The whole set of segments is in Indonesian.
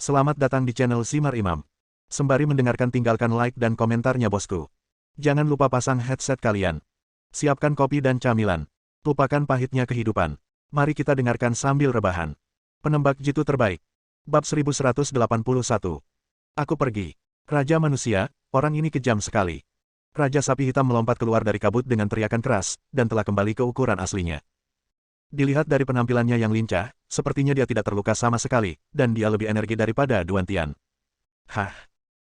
Selamat datang di channel Simar Imam. Sembari mendengarkan tinggalkan like dan komentarnya bosku. Jangan lupa pasang headset kalian. Siapkan kopi dan camilan. Lupakan pahitnya kehidupan. Mari kita dengarkan sambil rebahan. Penembak jitu terbaik. Bab 1181. Aku pergi. Raja manusia, orang ini kejam sekali. Raja sapi hitam melompat keluar dari kabut dengan teriakan keras, dan telah kembali ke ukuran aslinya. Dilihat dari penampilannya yang lincah, sepertinya dia tidak terluka sama sekali, dan dia lebih energi daripada Duan Tian. Hah!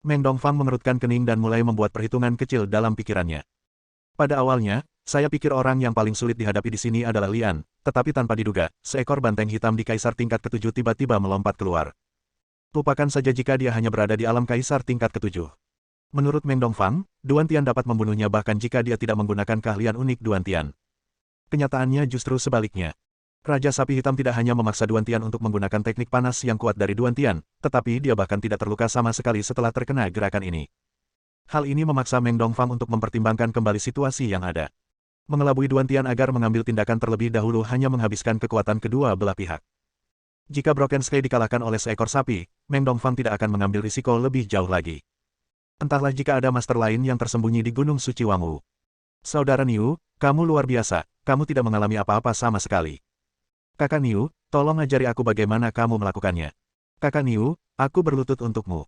Meng Dongfang mengerutkan kening dan mulai membuat perhitungan kecil dalam pikirannya. Pada awalnya, saya pikir orang yang paling sulit dihadapi di sini adalah Lian, tetapi tanpa diduga, seekor banteng hitam di kaisar tingkat ketujuh tiba-tiba melompat keluar. Lupakan saja jika dia hanya berada di alam kaisar tingkat ketujuh. Menurut Meng Dongfang, Duan Tian dapat membunuhnya bahkan jika dia tidak menggunakan keahlian unik Duan Tian. Kenyataannya justru sebaliknya. Raja sapi hitam tidak hanya memaksa Duan Tian untuk menggunakan teknik panas yang kuat dari Duan Tian, tetapi dia bahkan tidak terluka sama sekali setelah terkena gerakan ini. Hal ini memaksa Meng Dongfang untuk mempertimbangkan kembali situasi yang ada. Mengelabui Duan Tian agar mengambil tindakan terlebih dahulu hanya menghabiskan kekuatan kedua belah pihak. Jika Broken Sky dikalahkan oleh seekor sapi, Meng Dongfang tidak akan mengambil risiko lebih jauh lagi. Entahlah jika ada master lain yang tersembunyi di Gunung Suci Wangwu. Saudara Niu, kamu luar biasa, kamu tidak mengalami apa-apa sama sekali. Kakak Niu, tolong ajari aku bagaimana kamu melakukannya. Kakak Niu, aku berlutut untukmu.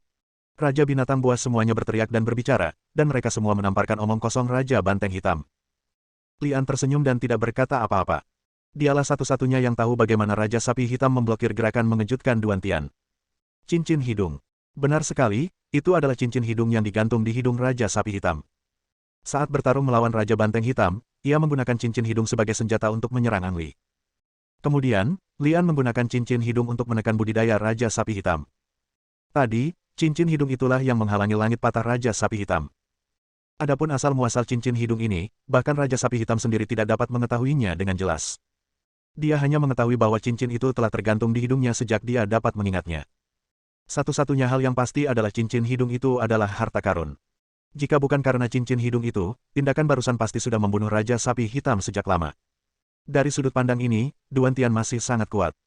Raja binatang buas semuanya berteriak dan berbicara, dan mereka semua menamparkan omong kosong Raja Banteng Hitam. Lian tersenyum dan tidak berkata apa-apa. Dialah satu-satunya yang tahu bagaimana Raja Sapi Hitam memblokir gerakan mengejutkan Duan Tian. Cincin hidung. Benar sekali, itu adalah cincin hidung yang digantung di hidung Raja Sapi Hitam. Saat bertarung melawan Raja Banteng Hitam, ia menggunakan cincin hidung sebagai senjata untuk menyerang Ang Li. Kemudian, Lian menggunakan cincin hidung untuk menekan budidaya Raja Sapi Hitam. Tadi, cincin hidung itulah yang menghalangi langit patah Raja Sapi Hitam. Adapun asal-muasal cincin hidung ini, bahkan Raja Sapi Hitam sendiri tidak dapat mengetahuinya dengan jelas. Dia hanya mengetahui bahwa cincin itu telah tergantung di hidungnya sejak dia dapat mengingatnya. Satu-satunya hal yang pasti adalah cincin hidung itu adalah harta karun. Jika bukan karena cincin hidung itu, tindakan barusan pasti sudah membunuh Raja Sapi Hitam sejak lama. Dari sudut pandang ini, Duan Tian masih sangat kuat.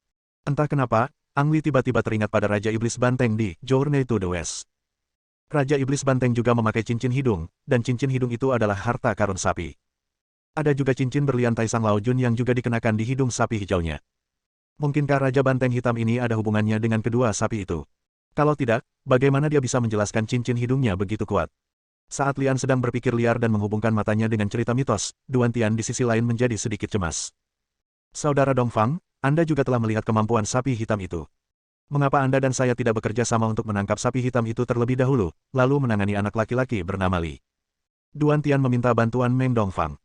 Entah kenapa, Ang Li tiba-tiba teringat pada Raja Iblis Banteng di Journey to the West. Raja Iblis Banteng juga memakai cincin hidung, dan cincin hidung itu adalah harta karun sapi. Ada juga cincin berlian Taisang Lao Jun yang juga dikenakan di hidung sapi hijaunya. Mungkinkah Raja Banteng Hitam ini ada hubungannya dengan kedua sapi itu? Kalau tidak, bagaimana dia bisa menjelaskan cincin hidungnya begitu kuat? Saat Lian sedang berpikir liar dan menghubungkan matanya dengan cerita mitos, Duan Tian di sisi lain menjadi sedikit cemas. Saudara Dongfang, Anda juga telah melihat kemampuan sapi hitam itu. Mengapa Anda dan saya tidak bekerja sama untuk menangkap sapi hitam itu terlebih dahulu, lalu menangani anak laki-laki bernama Li? Duan Tian meminta bantuan Meng Dongfang.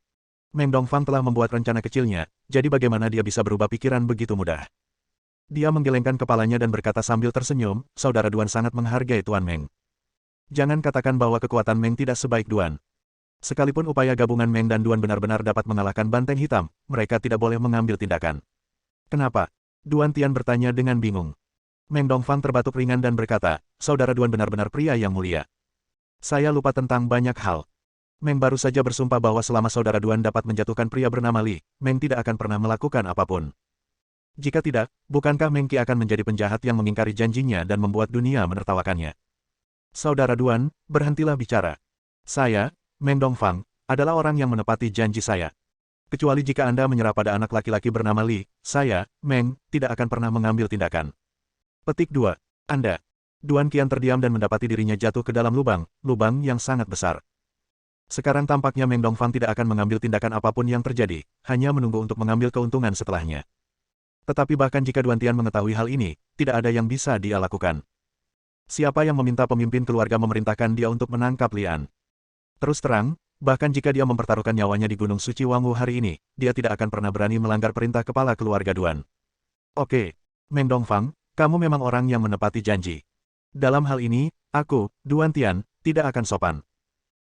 Meng Dongfang telah membuat rencana kecilnya, jadi bagaimana dia bisa berubah pikiran begitu mudah? Dia menggelengkan kepalanya dan berkata sambil tersenyum, Saudara Duan sangat menghargai Tuan Meng. Jangan katakan bahwa kekuatan Meng tidak sebaik Duan. Sekalipun upaya gabungan Meng dan Duan benar-benar dapat mengalahkan Banteng Hitam, mereka tidak boleh mengambil tindakan. Kenapa? Duan Tian bertanya dengan bingung. Meng Dongfang terbatuk ringan dan berkata, Saudara Duan benar-benar pria yang mulia. Saya lupa tentang banyak hal. Meng baru saja bersumpah bahwa selama Saudara Duan dapat menjatuhkan pria bernama Li, Meng tidak akan pernah melakukan apapun. Jika tidak, bukankah Meng Qi akan menjadi penjahat yang mengingkari janjinya dan membuat dunia menertawakannya? Saudara Duan, berhentilah bicara. Saya, Meng Dongfang, adalah orang yang menepati janji saya. Kecuali jika Anda menyerah pada anak laki-laki bernama Li, saya, Meng, tidak akan pernah mengambil tindakan. Petik 2. Anda. Duan kian terdiam dan mendapati dirinya jatuh ke dalam lubang yang sangat besar. Sekarang tampaknya Meng Dongfang tidak akan mengambil tindakan apapun yang terjadi, hanya menunggu untuk mengambil keuntungan setelahnya. Tetapi bahkan jika Duan Tian mengetahui hal ini, tidak ada yang bisa dia lakukan. Siapa yang meminta pemimpin keluarga memerintahkan dia untuk menangkap Lian? Terus terang, bahkan jika dia mempertaruhkan nyawanya di Gunung Suci Wangwu hari ini, dia tidak akan pernah berani melanggar perintah kepala keluarga Duan. Oke, Meng Dongfang, kamu memang orang yang menepati janji. Dalam hal ini, aku, Duan Tian, tidak akan sopan.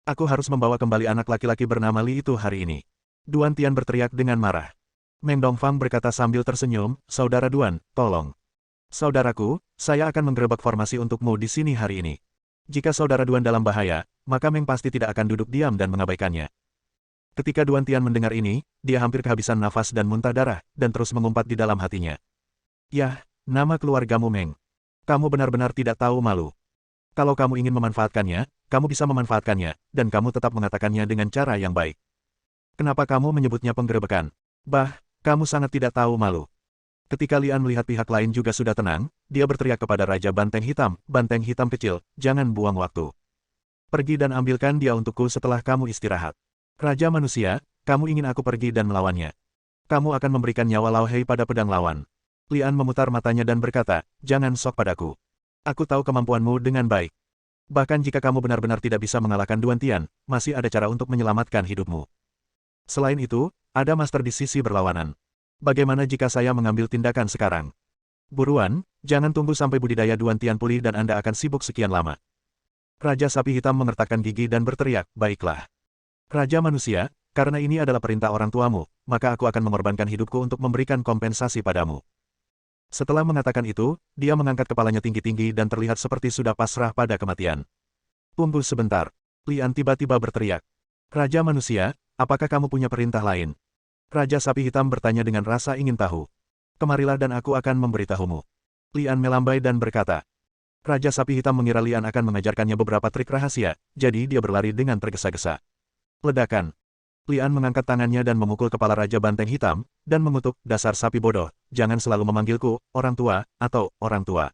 Aku harus membawa kembali anak laki-laki bernama Li itu hari ini. Duan Tian berteriak dengan marah. Meng Dongfang berkata sambil tersenyum, Saudara Duan, tolong. Saudaraku, saya akan menggerebek formasi untukmu di sini hari ini. Jika Saudara Duan dalam bahaya, maka Meng pasti tidak akan duduk diam dan mengabaikannya. Ketika Duan Tian mendengar ini, dia hampir kehabisan nafas dan muntah darah, dan terus mengumpat di dalam hatinya. Yah, nama keluargamu Meng. Kamu benar-benar tidak tahu malu. Kalau kamu ingin memanfaatkannya, kamu bisa memanfaatkannya, dan kamu tetap mengatakannya dengan cara yang baik. Kenapa kamu menyebutnya penggerebekan? Bah, kamu sangat tidak tahu malu. Ketika Lian melihat pihak lain juga sudah tenang, dia berteriak kepada Raja Banteng Hitam kecil, jangan buang waktu. Pergi dan ambilkan dia untukku setelah kamu istirahat. Raja manusia, kamu ingin aku pergi dan melawannya. Kamu akan memberikan nyawa Lao Hei pada pedang lawan. Lian memutar matanya dan berkata, jangan sok padaku. Aku tahu kemampuanmu dengan baik. Bahkan jika kamu benar-benar tidak bisa mengalahkan Duan Tian, masih ada cara untuk menyelamatkan hidupmu. Selain itu, ada master di sisi berlawanan. Bagaimana jika saya mengambil tindakan sekarang? Buruan, jangan tunggu sampai budidaya Duan Tian pulih dan Anda akan sibuk sekian lama. Raja Sapi Hitam mengertakkan gigi dan berteriak, baiklah. Raja manusia, karena ini adalah perintah orang tuamu, maka aku akan mengorbankan hidupku untuk memberikan kompensasi padamu. Setelah mengatakan itu, dia mengangkat kepalanya tinggi-tinggi dan terlihat seperti sudah pasrah pada kematian. Tunggu sebentar. Lian tiba-tiba berteriak. Raja manusia, apakah kamu punya perintah lain? Raja Sapi Hitam bertanya dengan rasa ingin tahu. Kemarilah dan aku akan memberitahumu. Lian melambai dan berkata. Raja Sapi Hitam mengira Lian akan mengajarkannya beberapa trik rahasia, jadi dia berlari dengan tergesa-gesa. Ledakan. Lian mengangkat tangannya dan memukul kepala Raja Banteng Hitam, dan mengutuk, dasar sapi bodoh, jangan selalu memanggilku, orang tua, atau orang tua.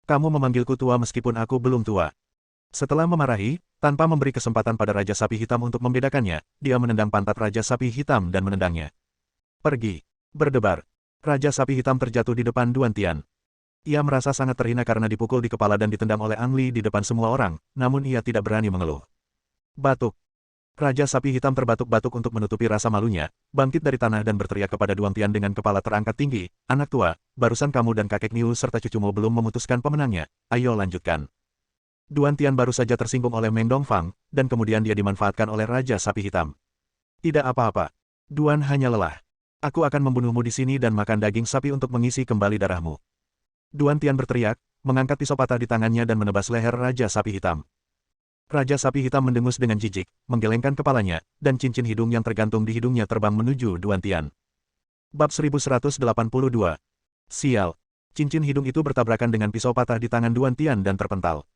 Kamu memanggilku tua meskipun aku belum tua. Setelah memarahi, tanpa memberi kesempatan pada Raja Sapi Hitam untuk membedakannya, dia menendang pantat Raja Sapi Hitam dan menendangnya. Pergi. Berdebar. Raja Sapi Hitam terjatuh di depan Duan Tian. Ia merasa sangat terhina karena dipukul di kepala dan ditendang oleh Ang Li di depan semua orang, namun ia tidak berani mengeluh. Batuk. Raja Sapi Hitam terbatuk-batuk untuk menutupi rasa malunya, bangkit dari tanah dan berteriak kepada Duan Tian dengan kepala terangkat tinggi, anak tua, barusan kamu dan kakek Niu serta cucumu belum memutuskan pemenangnya, ayo lanjutkan. Duan Tian baru saja tersinggung oleh Meng Dongfang, dan kemudian dia dimanfaatkan oleh Raja Sapi Hitam. Tidak apa-apa. Duan hanya lelah. Aku akan membunuhmu di sini dan makan daging sapi untuk mengisi kembali darahmu. Duan Tian berteriak, mengangkat pisau patah di tangannya dan menebas leher Raja Sapi Hitam. Raja Sapi Hitam mendengus dengan jijik, menggelengkan kepalanya, dan cincin hidung yang tergantung di hidungnya terbang menuju Duan Tian. Bab 1182. Sial. Cincin hidung itu bertabrakan dengan pisau patah di tangan Duan Tian dan terpental.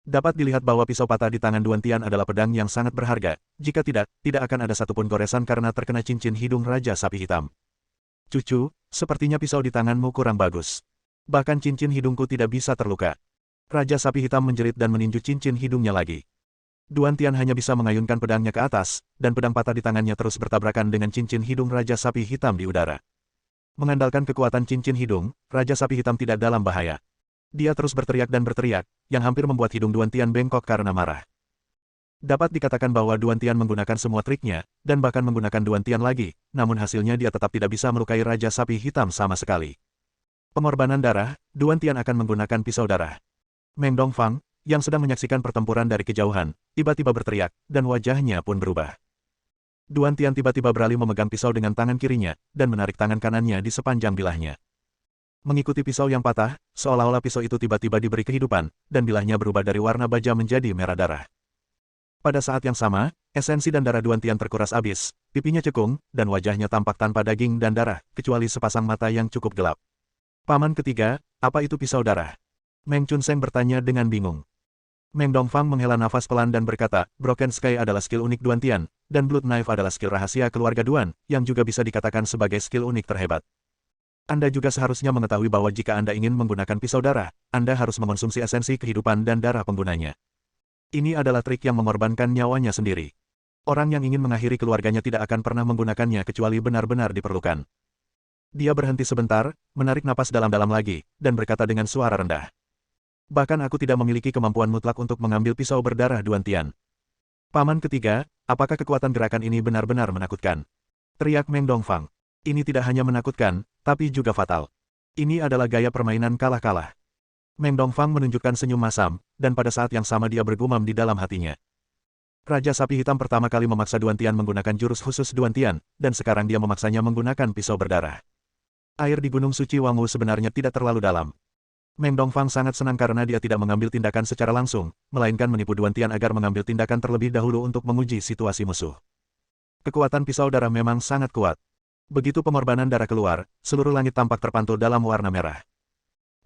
Dapat dilihat bahwa pisau patah di tangan Duan Tian adalah pedang yang sangat berharga, jika tidak, tidak akan ada satupun goresan karena terkena cincin hidung Raja Sapi Hitam. Cucu, sepertinya pisau di tanganmu kurang bagus. Bahkan cincin hidungku tidak bisa terluka. Raja Sapi Hitam menjerit dan meninju cincin hidungnya lagi. Duan Tian hanya bisa mengayunkan pedangnya ke atas, dan pedang patah di tangannya terus bertabrakan dengan cincin hidung Raja Sapi Hitam di udara. Mengandalkan kekuatan cincin hidung, Raja Sapi Hitam tidak dalam bahaya. Dia terus berteriak dan berteriak, yang hampir membuat hidung Duan Tian bengkok karena marah. Dapat dikatakan bahwa Duan Tian menggunakan semua triknya, dan bahkan menggunakan Duan Tian lagi, namun hasilnya dia tetap tidak bisa melukai Raja Sapi Hitam sama sekali. Pengorbanan darah, Duan Tian akan menggunakan pisau darah. Meng Dongfang, yang sedang menyaksikan pertempuran dari kejauhan, tiba-tiba berteriak, dan wajahnya pun berubah. Duan Tian tiba-tiba beralih memegang pisau dengan tangan kirinya, dan menarik tangan kanannya di sepanjang bilahnya. Mengikuti pisau yang patah, seolah-olah pisau itu tiba-tiba diberi kehidupan, dan bilahnya berubah dari warna baja menjadi merah darah. Pada saat yang sama, esensi dan darah Duan Tian terkuras habis, pipinya cekung, dan wajahnya tampak tanpa daging dan darah, kecuali sepasang mata yang cukup gelap. Paman ketiga, apa itu pisau darah? Meng Chunseng bertanya dengan bingung. Meng Dongfang menghela nafas pelan dan berkata, Broken Sky adalah skill unik Duan Tian, dan Blood Knife adalah skill rahasia keluarga Duan, yang juga bisa dikatakan sebagai skill unik terhebat. Anda juga seharusnya mengetahui bahwa jika Anda ingin menggunakan pisau darah, Anda harus mengonsumsi esensi kehidupan dan darah penggunanya. Ini adalah trik yang mengorbankan nyawanya sendiri. Orang yang ingin mengakhiri keluarganya tidak akan pernah menggunakannya kecuali benar-benar diperlukan. Dia berhenti sebentar, menarik napas dalam-dalam lagi, dan berkata dengan suara rendah. Bahkan aku tidak memiliki kemampuan mutlak untuk mengambil pisau berdarah Duan Tian. Paman ketiga, apakah kekuatan gerakan ini benar-benar menakutkan? Teriak Meng Dongfang. Ini tidak hanya menakutkan, tapi juga fatal. Ini adalah gaya permainan kalah-kalah. Meng Dongfang menunjukkan senyum masam, dan pada saat yang sama dia bergumam di dalam hatinya. Raja Sapi Hitam pertama kali memaksa Duan Tian menggunakan jurus khusus Duan Tian, dan sekarang dia memaksanya menggunakan pisau berdarah. Air di Gunung Suci Wangwu sebenarnya tidak terlalu dalam. Meng Dongfang sangat senang karena dia tidak mengambil tindakan secara langsung, melainkan menipu Duan Tian agar mengambil tindakan terlebih dahulu untuk menguji situasi musuh. Kekuatan pisau darah memang sangat kuat. Begitu pengorbanan darah keluar, seluruh langit tampak terpantul dalam warna merah.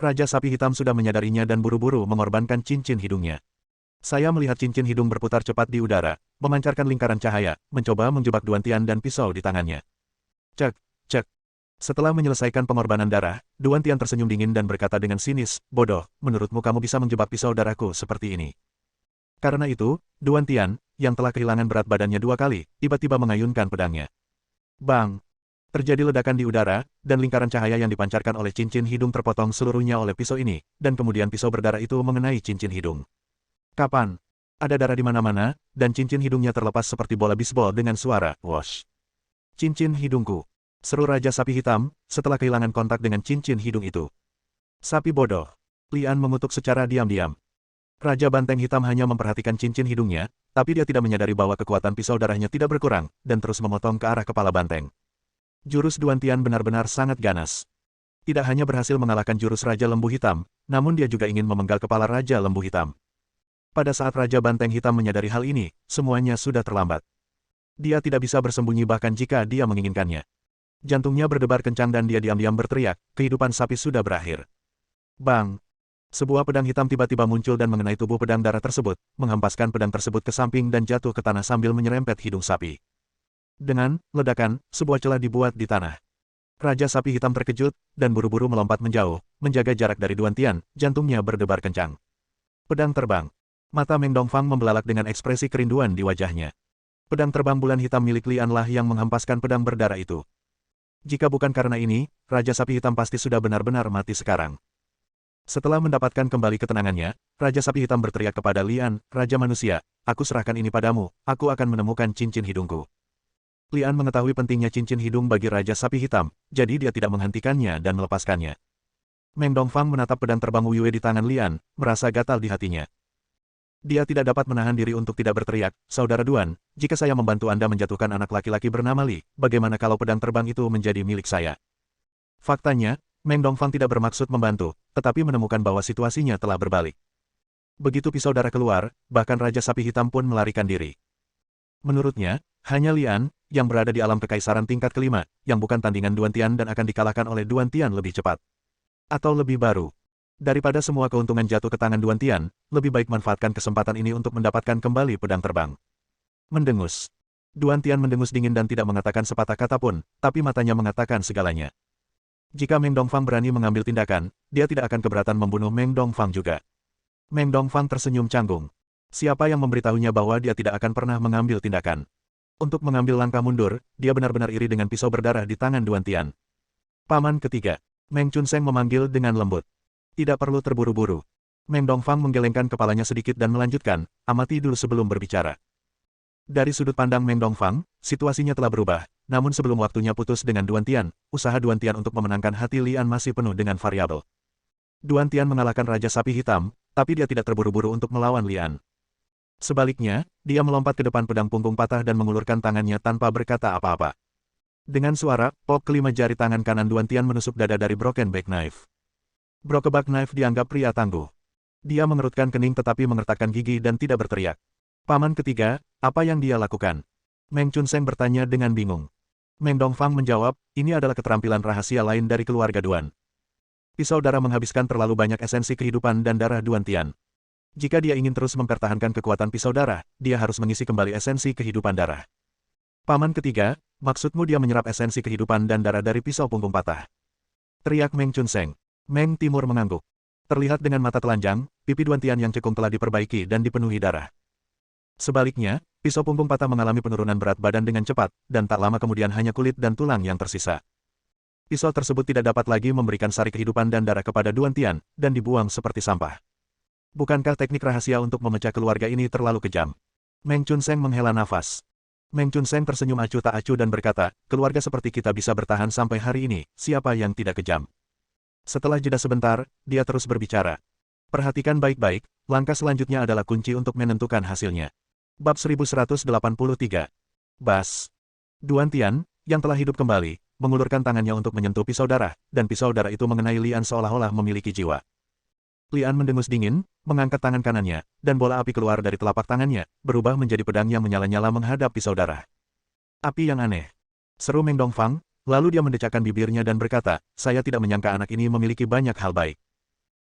Raja Sapi Hitam sudah menyadarinya dan buru-buru mengorbankan cincin hidungnya. Saya melihat cincin hidung berputar cepat di udara, memancarkan lingkaran cahaya, mencoba menjebak Duan Tian dan pisau di tangannya. Cek, cek. Setelah menyelesaikan pengorbanan darah, Duan Tian tersenyum dingin dan berkata dengan sinis, bodoh, menurutmu kamu bisa menjebak pisau darahku seperti ini. Karena itu, Duan Tian, yang telah kehilangan berat badannya 2 kali, tiba-tiba mengayunkan pedangnya. Bang! Terjadi ledakan di udara, dan lingkaran cahaya yang dipancarkan oleh cincin hidung terpotong seluruhnya oleh pisau ini, dan kemudian pisau berdarah itu mengenai cincin hidung. Kapan? Ada darah di mana-mana, dan cincin hidungnya terlepas seperti bola bisbol dengan suara, whoosh. Cincin hidungku. Seru Raja Sapi Hitam, setelah kehilangan kontak dengan cincin hidung itu. Sapi bodoh. Lian mengutuk secara diam-diam. Raja Banteng Hitam hanya memperhatikan cincin hidungnya, tapi dia tidak menyadari bahwa kekuatan pisau darahnya tidak berkurang, dan terus memotong ke arah kepala banteng. Jurus Duan Tian benar-benar sangat ganas. Tidak hanya berhasil mengalahkan jurus Raja Lembu Hitam, namun dia juga ingin memenggal kepala Raja Lembu Hitam. Pada saat Raja Banteng Hitam menyadari hal ini, semuanya sudah terlambat. Dia tidak bisa bersembunyi bahkan jika dia menginginkannya. Jantungnya berdebar kencang dan dia diam-diam berteriak, kehidupan sapi sudah berakhir. Bang! Sebuah pedang hitam tiba-tiba muncul dan mengenai tubuh pedang darah tersebut, menghempaskan pedang tersebut ke samping dan jatuh ke tanah sambil menyerempet hidung sapi. Dengan ledakan, sebuah celah dibuat di tanah. Raja Sapi Hitam terkejut, dan buru-buru melompat menjauh, menjaga jarak dari Duan Tian, jantungnya berdebar kencang. Pedang terbang. Mata Meng Dongfang membelalak dengan ekspresi kerinduan di wajahnya. Pedang terbang bulan hitam milik Lian lah yang menghempaskan pedang berdarah itu. Jika bukan karena ini, Raja Sapi Hitam pasti sudah benar-benar mati sekarang. Setelah mendapatkan kembali ketenangannya, Raja Sapi Hitam berteriak kepada Lian, Raja Manusia, aku serahkan ini padamu, aku akan menemukan cincin hidungku. Lian mengetahui pentingnya cincin hidung bagi Raja Sapi Hitam, jadi dia tidak menghentikannya dan melepaskannya. Meng Dongfang menatap pedang terbang Wu Yue di tangan Lian, merasa gatal di hatinya. Dia tidak dapat menahan diri untuk tidak berteriak, Saudara Duan, jika saya membantu Anda menjatuhkan anak laki-laki bernama Li, bagaimana kalau pedang terbang itu menjadi milik saya? Faktanya, Meng Dongfang tidak bermaksud membantu, tetapi menemukan bahwa situasinya telah berbalik. Begitu pisau darah keluar, bahkan Raja Sapi Hitam pun melarikan diri. Menurutnya, hanya Lian, yang berada di alam kekaisaran tingkat kelima, yang bukan tandingan Duan Tian dan akan dikalahkan oleh Duan Tian lebih cepat. Atau lebih baru. Daripada semua keuntungan jatuh ke tangan Duan Tian, lebih baik manfaatkan kesempatan ini untuk mendapatkan kembali pedang terbang. Mendengus. Duan Tian mendengus dingin dan tidak mengatakan sepatah kata pun, tapi matanya mengatakan segalanya. Jika Meng Dongfang berani mengambil tindakan, dia tidak akan keberatan membunuh Meng Dongfang juga. Meng Dongfang tersenyum canggung. Siapa yang memberitahunya bahwa dia tidak akan pernah mengambil tindakan? Untuk mengambil langkah mundur, dia benar-benar iri dengan pisau berdarah di tangan Duan Tian. Paman ketiga. Meng Chunseng memanggil dengan lembut. Tidak perlu terburu-buru. Meng Dongfang menggelengkan kepalanya sedikit dan melanjutkan, amati dulu sebelum berbicara. Dari sudut pandang Meng Dongfang, situasinya telah berubah, namun sebelum waktunya putus dengan Duan Tian, usaha Duan Tian untuk memenangkan hati Lian masih penuh dengan variabel. Duan Tian mengalahkan Raja Sapi Hitam, tapi dia tidak terburu-buru untuk melawan Lian. Sebaliknya, dia melompat ke depan pedang punggung patah dan mengulurkan tangannya tanpa berkata apa-apa. Dengan suara, pop kelima jari tangan kanan Duan Tian menusuk dada dari Broken Back Knife. Brokeback Knife dianggap pria tangguh. Dia mengerutkan kening tetapi mengertakkan gigi dan tidak berteriak. Paman ketiga, apa yang dia lakukan? Meng Chunseng bertanya dengan bingung. Meng Dongfang menjawab, ini adalah keterampilan rahasia lain dari keluarga Duan. Pisau darah menghabiskan terlalu banyak esensi kehidupan dan darah Duan Tian. Jika dia ingin terus mempertahankan kekuatan pisau darah, dia harus mengisi kembali esensi kehidupan darah. Paman ketiga, maksudmu dia menyerap esensi kehidupan dan darah dari pisau punggung patah? Teriak Meng Chunseng. Meng Timur mengangguk. Terlihat dengan mata telanjang, pipi Duan Tian yang cekung telah diperbaiki dan dipenuhi darah. Sebaliknya, pisau punggung patah mengalami penurunan berat badan dengan cepat, dan tak lama kemudian hanya kulit dan tulang yang tersisa. Pisau tersebut tidak dapat lagi memberikan sari kehidupan dan darah kepada Duan Tian, dan dibuang seperti sampah. Bukankah teknik rahasia untuk memecah keluarga ini terlalu kejam? Meng Chunseng menghela nafas. Meng Chunseng tersenyum acuh tak acuh dan berkata, keluarga seperti kita bisa bertahan sampai hari ini, siapa yang tidak kejam? Setelah jeda sebentar, dia terus berbicara. Perhatikan baik-baik, langkah selanjutnya adalah kunci untuk menentukan hasilnya. Bab 1183. Bas. Duan Tian, yang telah hidup kembali, mengulurkan tangannya untuk menyentuh pisau darah, dan pisau darah itu mengenai Lian seolah-olah memiliki jiwa. Lian mendengus dingin, mengangkat tangan kanannya, dan bola api keluar dari telapak tangannya, berubah menjadi pedang yang menyala-nyala menghadap pisau darah. Api yang aneh. Seru Meng Dongfang, lalu dia mendecakkan bibirnya dan berkata, saya tidak menyangka anak ini memiliki banyak hal baik.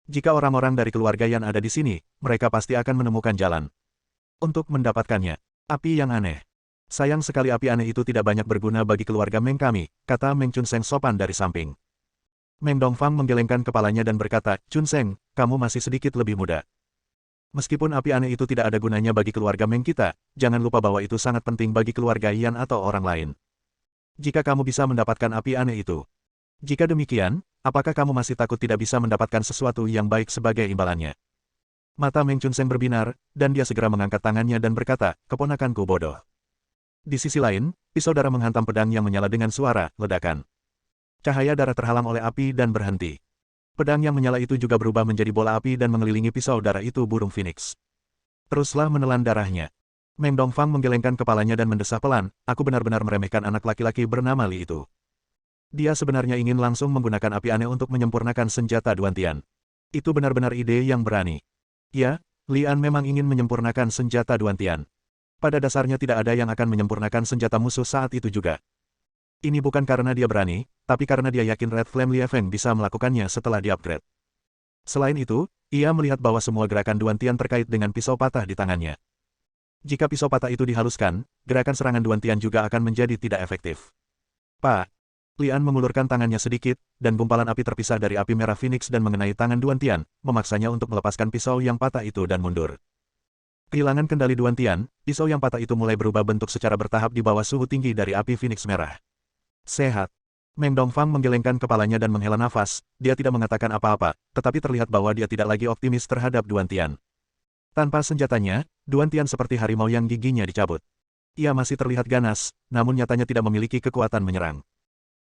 Jika orang-orang dari keluarga Yan ada di sini, mereka pasti akan menemukan jalan untuk mendapatkannya. Api yang aneh. Sayang sekali api aneh itu tidak banyak berguna bagi keluarga Meng kami, kata Meng Chunseng sopan dari samping. Meng Dongfang menggelengkan kepalanya dan berkata, Chunseng, kamu masih sedikit lebih muda. Meskipun api aneh itu tidak ada gunanya bagi keluarga Meng kita, jangan lupa bahwa itu sangat penting bagi keluarga Yan atau orang lain. Jika kamu bisa mendapatkan api aneh itu. Jika demikian, apakah kamu masih takut tidak bisa mendapatkan sesuatu yang baik sebagai imbalannya? Mata Meng Chunseng berbinar, dan dia segera mengangkat tangannya dan berkata, keponakanku bodoh. Di sisi lain, pisau darah menghantam pedang yang menyala dengan suara ledakan. Cahaya darah terhalang oleh api dan berhenti. Pedang yang menyala itu juga berubah menjadi bola api dan mengelilingi pisau darah itu burung phoenix. Teruslah menelan darahnya. Meng Dongfang menggelengkan kepalanya dan mendesah pelan, aku benar-benar meremehkan anak laki-laki bernama Li itu. Dia sebenarnya ingin langsung menggunakan api aneh untuk menyempurnakan senjata Duantian. Itu benar-benar ide yang berani. Ya, Li An memang ingin menyempurnakan senjata Duantian. Pada dasarnya tidak ada yang akan menyempurnakan senjata musuh saat itu juga. Ini bukan karena dia berani, tapi karena dia yakin Red Flame Liefeng bisa melakukannya setelah di-upgrade. Selain itu, ia melihat bahwa semua gerakan Duantian terkait dengan pisau patah di tangannya. Jika pisau patah itu dihaluskan, gerakan serangan Duantian juga akan menjadi tidak efektif. Pak! Li An mengulurkan tangannya sedikit, dan gumpalan api terpisah dari api merah Phoenix dan mengenai tangan Duantian, memaksanya untuk melepaskan pisau yang patah itu dan mundur. Kehilangan kendali Duantian, pisau yang patah itu mulai berubah bentuk secara bertahap di bawah suhu tinggi dari api Phoenix merah. Sehat. Meng Dongfang menggelengkan kepalanya dan menghela nafas, dia tidak mengatakan apa-apa, tetapi terlihat bahwa dia tidak lagi optimis terhadap Duantian. Tanpa senjatanya, Duantian seperti harimau yang giginya dicabut. Ia masih terlihat ganas, namun nyatanya tidak memiliki kekuatan menyerang.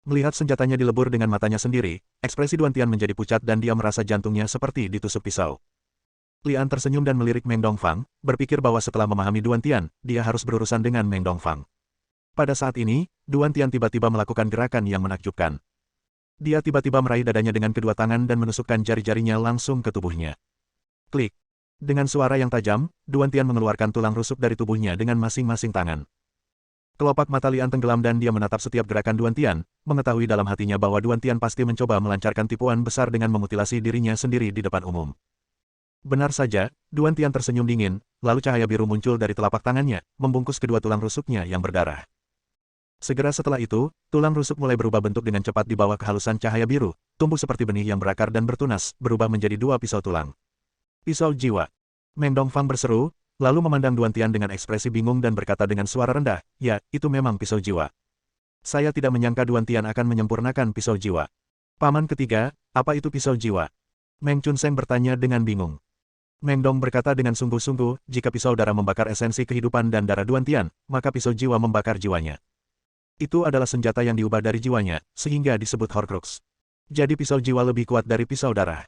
Melihat senjatanya dilebur dengan matanya sendiri, ekspresi Duantian menjadi pucat dan dia merasa jantungnya seperti ditusuk pisau. Li An tersenyum dan melirik Meng Dongfang, berpikir bahwa setelah memahami Duantian, dia harus berurusan dengan Meng Dongfang. Pada saat ini, Duantian tiba-tiba melakukan gerakan yang menakjubkan. Dia tiba-tiba meraih dadanya dengan kedua tangan dan menusukkan jari-jarinya langsung ke tubuhnya. Klik. Dengan suara yang tajam, Duantian mengeluarkan tulang rusuk dari tubuhnya dengan masing-masing tangan. Kelopak mata Li An tenggelam dan dia menatap setiap gerakan Duantian, mengetahui dalam hatinya bahwa Duantian pasti mencoba melancarkan tipuan besar dengan memutilasi dirinya sendiri di depan umum. Benar saja, Duantian tersenyum dingin, lalu cahaya biru muncul dari telapak tangannya, membungkus kedua tulang rusuknya yang berdarah. Segera setelah itu, tulang rusuk mulai berubah bentuk dengan cepat di bawah kehalusan cahaya biru, tumbuh seperti benih yang berakar dan bertunas, berubah menjadi dua pisau tulang. Pisau jiwa. Meng Dongfang berseru, lalu memandang Duantian dengan ekspresi bingung dan berkata dengan suara rendah, ya, itu memang pisau jiwa. Saya tidak menyangka Duantian akan menyempurnakan pisau jiwa. Paman ketiga, apa itu pisau jiwa? Meng Chunseng bertanya dengan bingung. Meng Dong berkata dengan sungguh-sungguh, jika pisau darah membakar esensi kehidupan dan darah Duantian, maka pisau jiwa membakar jiwanya. Itu adalah senjata yang diubah dari jiwanya, sehingga disebut Horcrux. Jadi pisau jiwa lebih kuat dari pisau darah.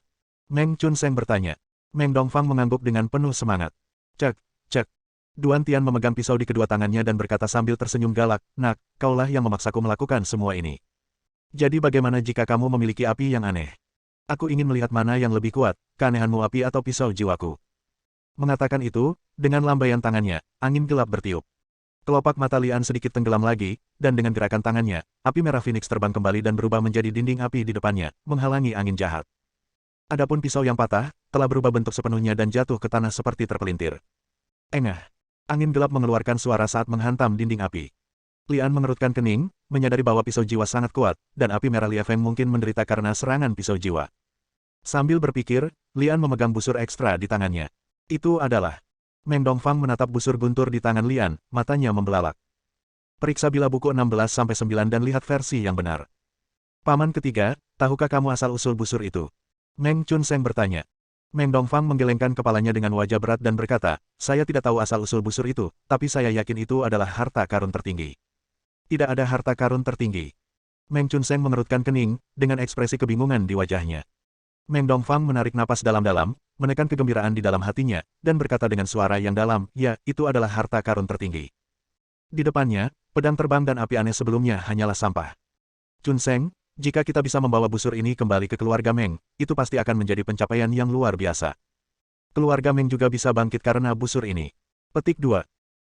Meng Chunseng bertanya. Meng Dongfang mengangguk dengan penuh semangat. Cek, cek. Duantian memegang pisau di kedua tangannya dan berkata sambil tersenyum galak, nak, kaulah yang memaksaku melakukan semua ini. Jadi bagaimana jika kamu memiliki api yang aneh? Aku ingin melihat mana yang lebih kuat, keanehanmu api atau pisau jiwaku. Mengatakan itu, dengan lambaian tangannya, angin gelap bertiup. Kelopak mata Li An sedikit tenggelam lagi, dan dengan gerakan tangannya, api merah Phoenix terbang kembali dan berubah menjadi dinding api di depannya, menghalangi angin jahat. Adapun pisau yang patah, telah berubah bentuk sepenuhnya dan jatuh ke tanah seperti terpelintir. Engah. Angin gelap mengeluarkan suara saat menghantam dinding api. Li An mengerutkan kening, menyadari bahwa pisau jiwa sangat kuat, dan api merah Liefeng mungkin menderita karena serangan pisau jiwa. Sambil berpikir, Li An memegang busur ekstra di tangannya. Itu adalah. Meng Dongfang menatap busur guntur di tangan Li An, matanya membelalak. Periksa bila buku 16-9 dan lihat versi yang benar. Paman ketiga, tahukah kamu asal-usul busur itu? Meng Chunseng bertanya. Meng Dongfang menggelengkan kepalanya dengan wajah berat dan berkata, saya tidak tahu asal-usul busur itu, tapi saya yakin itu adalah harta karun tertinggi. Tidak ada harta karun tertinggi. Meng Chunseng mengerutkan kening, dengan ekspresi kebingungan di wajahnya. Meng Dongfang menarik napas dalam-dalam, menekan kegembiraan di dalam hatinya, dan berkata dengan suara yang dalam, ya, itu adalah harta karun tertinggi. Di depannya, pedang terbang dan api aneh sebelumnya hanyalah sampah. Chunseng, jika kita bisa membawa busur ini kembali ke keluarga Meng, itu pasti akan menjadi pencapaian yang luar biasa. Keluarga Meng juga bisa bangkit karena busur ini. Petik 2.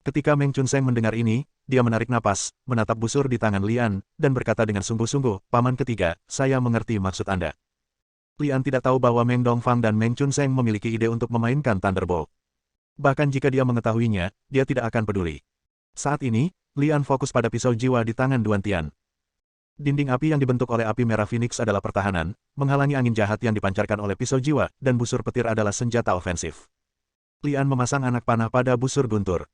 Ketika Meng Chunseng mendengar ini, dia menarik napas, menatap busur di tangan Li An, dan berkata dengan sungguh-sungguh, Paman ketiga, saya mengerti maksud Anda. Lian tidak tahu bahwa Meng Dongfang dan Meng Chunseng memiliki ide untuk memainkan Thunderbolt. Bahkan jika dia mengetahuinya, dia tidak akan peduli. Saat ini, Lian fokus pada pisau jiwa di tangan Duan Tian. Dinding api yang dibentuk oleh api merah Phoenix adalah pertahanan, menghalangi angin jahat yang dipancarkan oleh pisau jiwa, dan busur petir adalah senjata ofensif. Lian memasang anak panah pada busur guntur.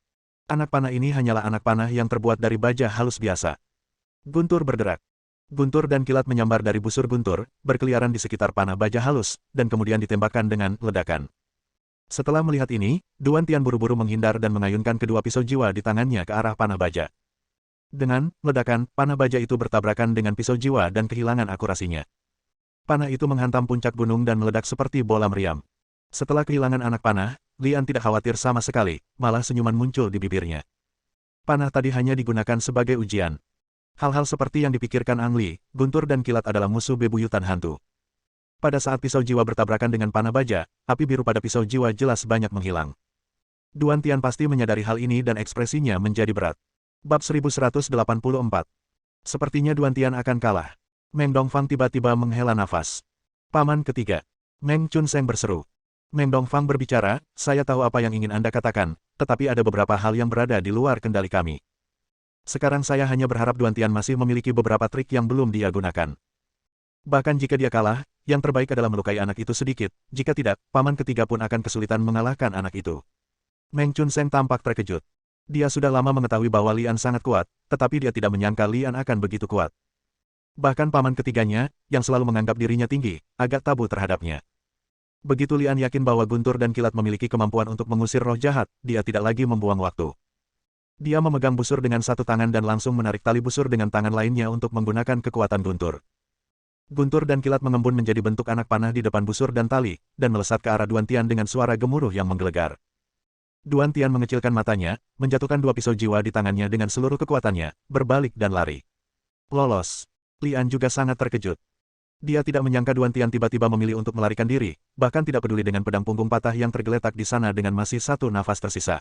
Anak panah ini hanyalah anak panah yang terbuat dari baja halus biasa. Guntur bergerak. Guntur dan kilat menyambar dari busur guntur, berkeliaran di sekitar panah baja halus, dan kemudian ditembakkan dengan ledakan. Setelah melihat ini, Duan Tian buru-buru menghindar dan mengayunkan kedua pisau jiwa di tangannya ke arah panah baja. Dengan ledakan, panah baja itu bertabrakan dengan pisau jiwa dan kehilangan akurasinya. Panah itu menghantam puncak gunung dan meledak seperti bola meriam. Setelah kehilangan anak panah, Lian tidak khawatir sama sekali, malah senyuman muncul di bibirnya. Panah tadi hanya digunakan sebagai ujian. Hal-hal seperti yang dipikirkan Ang Li, guntur dan kilat adalah musuh bebuyutan hantu. Pada saat pisau jiwa bertabrakan dengan panah baja, api biru pada pisau jiwa jelas banyak menghilang. Duan Tian pasti menyadari hal ini dan ekspresinya menjadi berat. Bab 1184. Sepertinya Duan Tian akan kalah. Meng Dongfang tiba-tiba menghela nafas. Paman ketiga. Meng Chunseng berseru. Meng Dongfang berbicara, saya tahu apa yang ingin Anda katakan, tetapi ada beberapa hal yang berada di luar kendali kami. Sekarang saya hanya berharap Duan Tian masih memiliki beberapa trik yang belum dia gunakan. Bahkan jika dia kalah, yang terbaik adalah melukai anak itu sedikit, jika tidak, paman ketiga pun akan kesulitan mengalahkan anak itu. Meng Chunseng tampak terkejut. Dia sudah lama mengetahui bahwa Lian sangat kuat, tetapi dia tidak menyangka Lian akan begitu kuat. Bahkan paman ketiganya, yang selalu menganggap dirinya tinggi, agak tabu terhadapnya. Begitu Lian yakin bahwa guntur dan kilat memiliki kemampuan untuk mengusir roh jahat, dia tidak lagi membuang waktu. Dia memegang busur dengan satu tangan dan langsung menarik tali busur dengan tangan lainnya untuk menggunakan kekuatan guntur. Guntur dan kilat mengembun menjadi bentuk anak panah di depan busur dan tali, dan melesat ke arah Duan Tian dengan suara gemuruh yang menggelegar. Duan Tian mengecilkan matanya, menjatuhkan dua pisau jiwa di tangannya dengan seluruh kekuatannya, berbalik dan lari. Lolos. Lian juga sangat terkejut. Dia tidak menyangka Duan Tian tiba-tiba memilih untuk melarikan diri, bahkan tidak peduli dengan pedang punggung patah yang tergeletak di sana dengan masih satu nafas tersisa.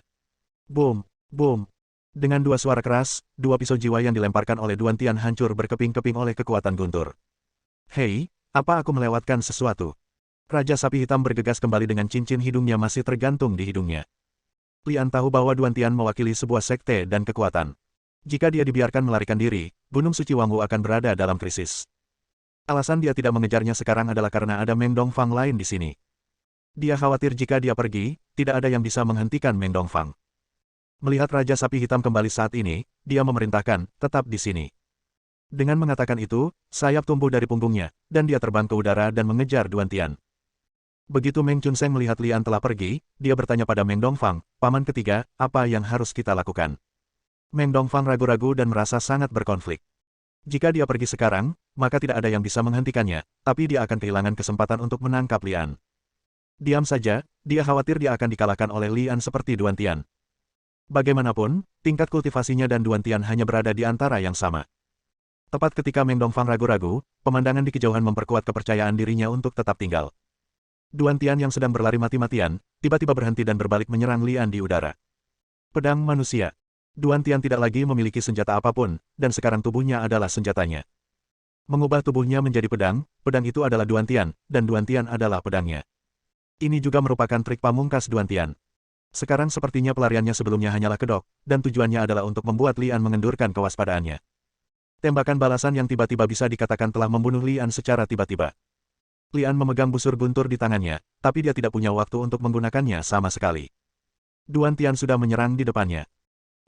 Boom, boom. Dengan dua suara keras, dua pisau jiwa yang dilemparkan oleh Duan Tian hancur berkeping-keping oleh kekuatan guntur. Hei, apa aku melewatkan sesuatu? Raja Sapi Hitam bergegas kembali dengan cincin hidungnya masih tergantung di hidungnya. Lian tahu bahwa Duan Tian mewakili sebuah sekte dan kekuatan. Jika dia dibiarkan melarikan diri, Gunung Suci Wangwu akan berada dalam krisis. Alasan dia tidak mengejarnya sekarang adalah karena ada Meng Dongfang lain di sini. Dia khawatir jika dia pergi, tidak ada yang bisa menghentikan Meng Dongfang. Melihat Raja Sapi Hitam kembali saat ini, dia memerintahkan, tetap di sini. Dengan mengatakan itu, sayap tumbuh dari punggungnya, dan dia terbang ke udara dan mengejar Duan Tian. Begitu Meng Chunseng melihat Lian telah pergi, dia bertanya pada Meng Dongfang, paman ketiga, apa yang harus kita lakukan? Meng Dongfang ragu-ragu dan merasa sangat berkonflik. Jika dia pergi sekarang, maka tidak ada yang bisa menghentikannya, tapi dia akan kehilangan kesempatan untuk menangkap Lian. Diam saja, dia khawatir dia akan dikalahkan oleh Lian seperti Duan Tian. Bagaimanapun, tingkat kultivasinya dan Duan Tian hanya berada di antara yang sama. Tepat ketika Meng Dongfang ragu-ragu, pemandangan di kejauhan memperkuat kepercayaan dirinya untuk tetap tinggal. Duan Tian yang sedang berlari mati-matian, tiba-tiba berhenti dan berbalik menyerang Lian di udara. Pedang manusia. Duan Tian tidak lagi memiliki senjata apapun, dan sekarang tubuhnya adalah senjatanya. Mengubah tubuhnya menjadi pedang, pedang itu adalah Duan Tian, dan Duan Tian adalah pedangnya. Ini juga merupakan trik pamungkas Duan Tian. Sekarang sepertinya pelariannya sebelumnya hanyalah kedok, dan tujuannya adalah untuk membuat Lian mengendurkan kewaspadaannya. Tembakan balasan yang tiba-tiba bisa dikatakan telah membunuh Lian secara tiba-tiba. Lian memegang busur guntur di tangannya, tapi dia tidak punya waktu untuk menggunakannya sama sekali. Duan Tian sudah menyerang di depannya.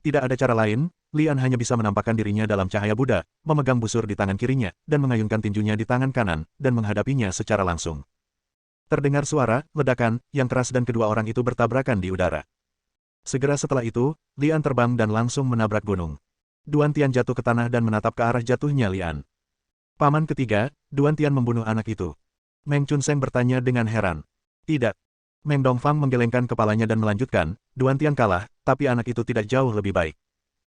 Tidak ada cara lain, Lian hanya bisa menampakkan dirinya dalam cahaya Buddha, memegang busur di tangan kirinya, dan mengayunkan tinjunya di tangan kanan, dan menghadapinya secara langsung. Terdengar suara, ledakan, yang keras dan kedua orang itu bertabrakan di udara. Segera setelah itu, Lian terbang dan langsung menabrak gunung. Duan Tian jatuh ke tanah dan menatap ke arah jatuhnya Lian. Paman ketiga, Duan Tian membunuh anak itu. Meng Chunseng bertanya dengan heran. Tidak. Meng Dongfang menggelengkan kepalanya dan melanjutkan, Duan Tian kalah, tapi anak itu tidak jauh lebih baik.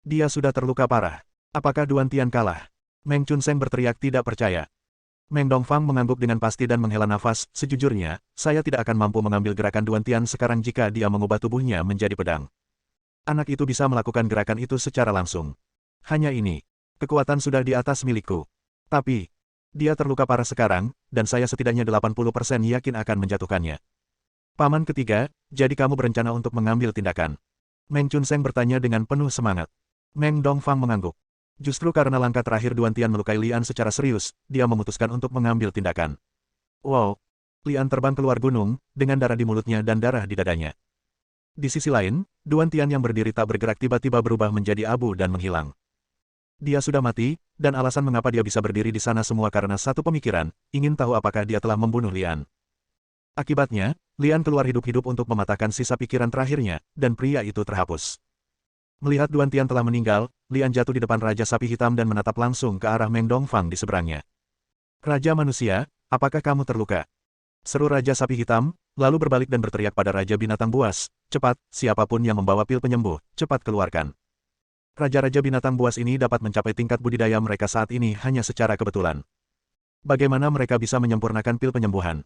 Dia sudah terluka parah. Apakah Duan Tian kalah? Meng Chunseng berteriak tidak percaya. Meng Dongfang mengangguk dengan pasti dan menghela nafas, sejujurnya, saya tidak akan mampu mengambil gerakan Duan Tian sekarang jika dia mengubah tubuhnya menjadi pedang. Anak itu bisa melakukan gerakan itu secara langsung. Hanya ini. Kekuatan sudah di atas milikku. Tapi, Dia terluka parah sekarang, dan saya setidaknya 80% yakin akan menjatuhkannya. Paman ketiga, jadi kamu berencana untuk mengambil tindakan? Meng Chunseng bertanya dengan penuh semangat. Meng Dongfang mengangguk. Justru karena langkah terakhir Duan Tian melukai Lian secara serius, dia memutuskan untuk mengambil tindakan. Wow! Lian terbang keluar gunung, dengan darah di mulutnya dan darah di dadanya. Di sisi lain, Duan Tian yang berdiri tak bergerak tiba-tiba berubah menjadi abu dan menghilang. Dia sudah mati, dan alasan mengapa dia bisa berdiri di sana semua karena satu pemikiran, ingin tahu apakah dia telah membunuh Lian. Akibatnya, Lian keluar hidup-hidup untuk mematahkan sisa pikiran terakhirnya, dan pria itu terhapus. Melihat Duan Tian telah meninggal, Lian jatuh di depan Raja Sapi Hitam dan menatap langsung ke arah Meng Dongfang di seberangnya. Raja Manusia, apakah kamu terluka? Seru Raja Sapi Hitam, lalu berbalik dan berteriak pada Raja Binatang Buas, cepat, siapapun yang membawa pil penyembuh, cepat keluarkan. Raja-raja binatang buas ini dapat mencapai tingkat budidaya mereka saat ini hanya secara kebetulan. Bagaimana mereka bisa menyempurnakan pil penyembuhan?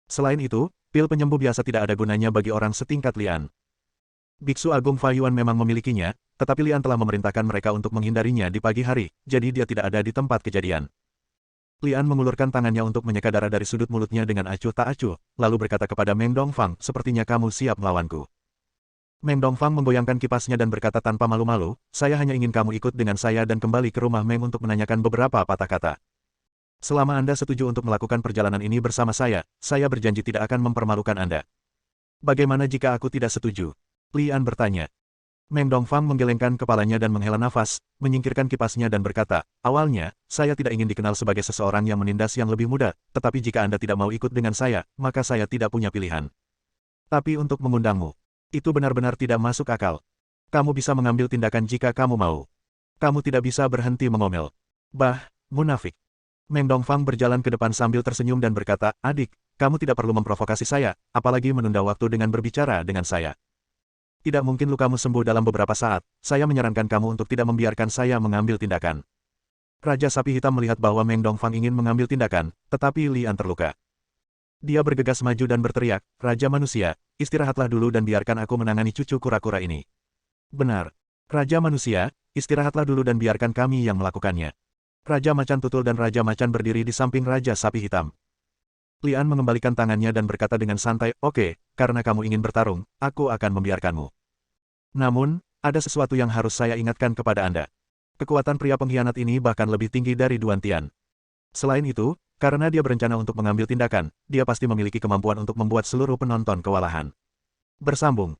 Selain itu, pil penyembuh biasa tidak ada gunanya bagi orang setingkat Lian. Biksu Agung Fa Yuan memang memilikinya, tetapi Lian telah memerintahkan mereka untuk menghindarinya di pagi hari, jadi dia tidak ada di tempat kejadian. Lian mengulurkan tangannya untuk menyeka darah dari sudut mulutnya dengan acuh tak acuh, lalu berkata kepada Meng Dongfang, sepertinya kamu siap melawanku. Meng Dongfang memgoyangkan kipasnya dan berkata tanpa malu-malu, saya hanya ingin kamu ikut dengan saya dan kembali ke rumah Meng untuk menanyakan beberapa patah kata. Selama Anda setuju untuk melakukan perjalanan ini bersama saya berjanji tidak akan mempermalukan Anda. Bagaimana jika aku tidak setuju? Lian bertanya. Meng Dongfang menggelengkan kepalanya dan menghela nafas, menyingkirkan kipasnya dan berkata, awalnya, saya tidak ingin dikenal sebagai seseorang yang menindas yang lebih muda, tetapi jika Anda tidak mau ikut dengan saya, maka saya tidak punya pilihan. Tapi untuk mengundangmu, itu benar-benar tidak masuk akal. Kamu bisa mengambil tindakan jika kamu mau. Kamu tidak bisa berhenti mengomel. Bah, munafik. Meng Dongfang berjalan ke depan sambil tersenyum dan berkata, adik, kamu tidak perlu memprovokasi saya, apalagi menunda waktu dengan berbicara dengan saya. Tidak mungkin lukamu sembuh dalam beberapa saat, saya menyarankan kamu untuk tidak membiarkan saya mengambil tindakan. Raja Sapi Hitam melihat bahwa Meng Dongfang ingin mengambil tindakan, tetapi Lian terluka. Dia bergegas maju dan berteriak, Raja Manusia, istirahatlah dulu dan biarkan aku menangani cucu kura-kura ini. Benar. Raja Manusia, istirahatlah dulu dan biarkan kami yang melakukannya. Raja Macan Tutul dan Raja Macan berdiri di samping Raja Sapi Hitam. Lian mengembalikan tangannya dan berkata dengan santai, oke, karena kamu ingin bertarung, aku akan membiarkanmu. Namun, ada sesuatu yang harus saya ingatkan kepada Anda. Kekuatan pria pengkhianat ini bahkan lebih tinggi dari Duan Tian. Selain itu, karena dia berencana untuk mengambil tindakan, dia pasti memiliki kemampuan untuk membuat seluruh penonton kewalahan. Bersambung.